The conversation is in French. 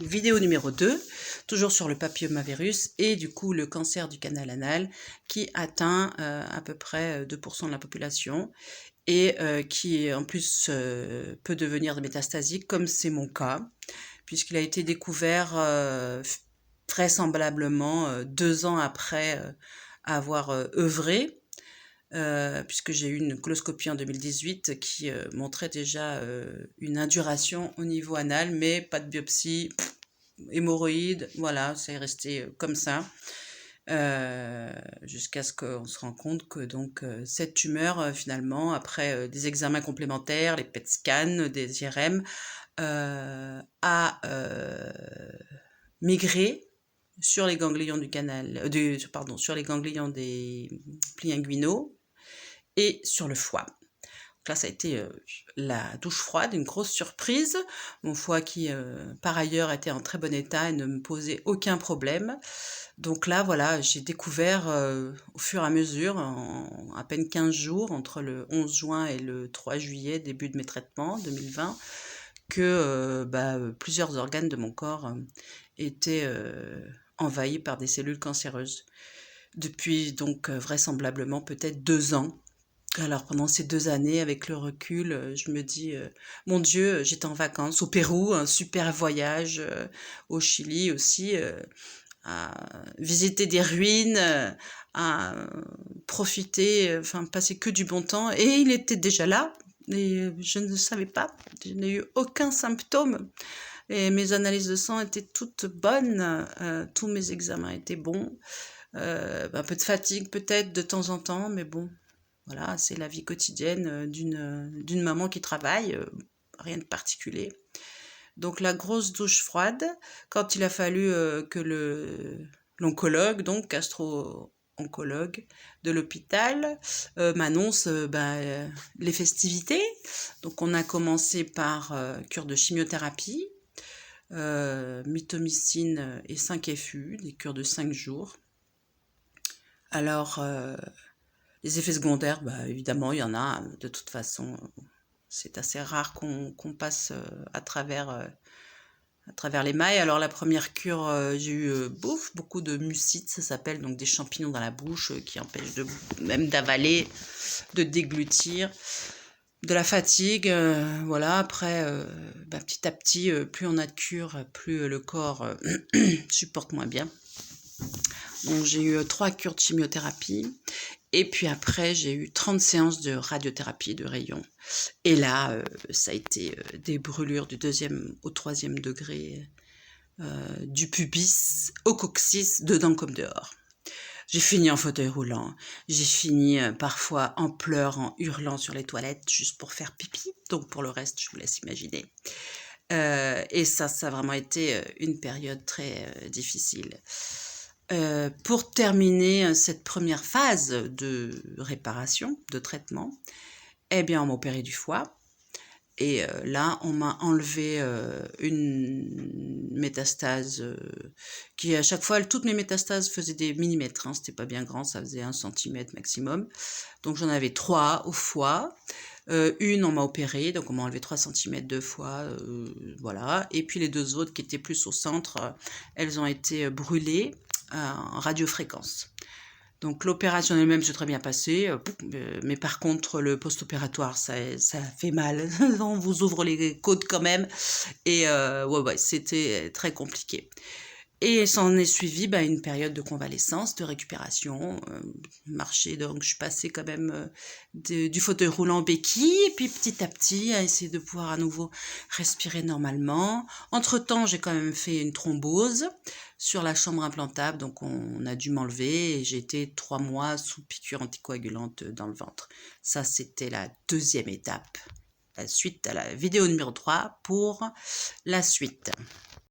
Vidéo numéro 2, toujours sur le papillomavirus et du coup le cancer du canal anal qui atteint à peu près 2% de la population et qui en plus peut devenir métastasique comme c'est mon cas, puisqu'il a été découvert vraisemblablement 2 ans après avoir œuvré. Puisque j'ai eu une coloscopie en 2018 qui montrait déjà une induration au niveau anal, mais pas de biopsie, hémorroïdes, voilà, c'est resté comme ça, jusqu'à ce qu'on se rende compte que donc cette tumeur, finalement, après des examens complémentaires, les PET scans, des IRM, a migré sur les ganglions du canal, sur les ganglions des plis inguinaux, et sur le foie. Donc là, ça a été la douche froide, une grosse surprise. Mon foie qui, par ailleurs, était en très bon état et ne me posait aucun problème. Donc là, voilà, j'ai découvert au fur et à mesure, en à peine 15 jours, entre le 11 juin et le 3 juillet, début de mes traitements, 2020, que plusieurs organes de mon corps étaient envahis par des cellules cancéreuses. Depuis donc vraisemblablement peut-être 2 ans. Alors pendant ces 2 années, avec le recul, je me dis, mon Dieu, j'étais en vacances au Pérou, un super voyage, au Chili aussi, à visiter des ruines, à profiter, enfin passer que du bon temps, et il était déjà là et je ne le savais pas. Je n'ai eu aucun symptôme et mes analyses de sang étaient toutes bonnes, tous mes examens étaient bons. Un peu de fatigue peut-être de temps en temps, mais bon, voilà, c'est la vie quotidienne d'une maman qui travaille, rien de particulier. Donc la grosse douche froide, quand il a fallu que l'oncologue, donc gastro-oncologue de l'hôpital, m'annonce les festivités. Donc on a commencé par cure de chimiothérapie, mitomycine et 5-FU, des cures de 5 jours. Alors, les effets secondaires, évidemment, il y en a. De toute façon, c'est assez rare qu'on passe à travers les mailles. Alors, la première cure, j'ai eu beaucoup de mucite, ça s'appelle, donc des champignons dans la bouche qui empêchent même d'avaler, de déglutir. De la fatigue, voilà. Après, petit à petit, plus on a de cure, plus le corps supporte moins bien. Donc j'ai eu 3 cures de chimiothérapie, et puis après j'ai eu 30 séances de radiothérapie de rayons. Et là, ça a été des brûlures du 2e au 3e degré, du pubis au coccyx, dedans comme dehors. J'ai fini en fauteuil roulant, j'ai fini parfois en pleurs, en hurlant sur les toilettes, juste pour faire pipi. Donc pour le reste, je vous laisse imaginer. Et ça a vraiment été une période très difficile. Pour terminer cette première phase de réparation, de traitement, eh bien, on m'a opéré du foie. Et là, on m'a enlevé une métastase qui, à chaque fois, toutes mes métastases faisaient des millimètres. Hein, c'était pas bien grand, ça faisait 1 centimètre maximum. Donc, j'en avais 3 au foie. Une, on m'a opéré, donc on m'a enlevé 3 cm de foie, voilà. Et puis les 2 autres qui étaient plus au centre, elles ont été brûlées en radiofréquence. Donc l'opération elle-même s'est très bien passée, mais par contre le post-opératoire ça fait mal. On vous ouvre les côtes quand même, et ouais, c'était très compliqué. Et s'en est suivi une période de convalescence, de récupération, marcher, donc je suis passée quand même du fauteuil roulant au béquille, et puis petit à petit à essayer de pouvoir à nouveau respirer normalement. Entre-temps, j'ai quand même fait une thrombose sur la chambre implantable, donc on a dû m'enlever, et j'ai été 3 mois sous piqûre anticoagulante dans le ventre. Ça, c'était la 2e étape. La suite à la vidéo numéro 3 pour la suite.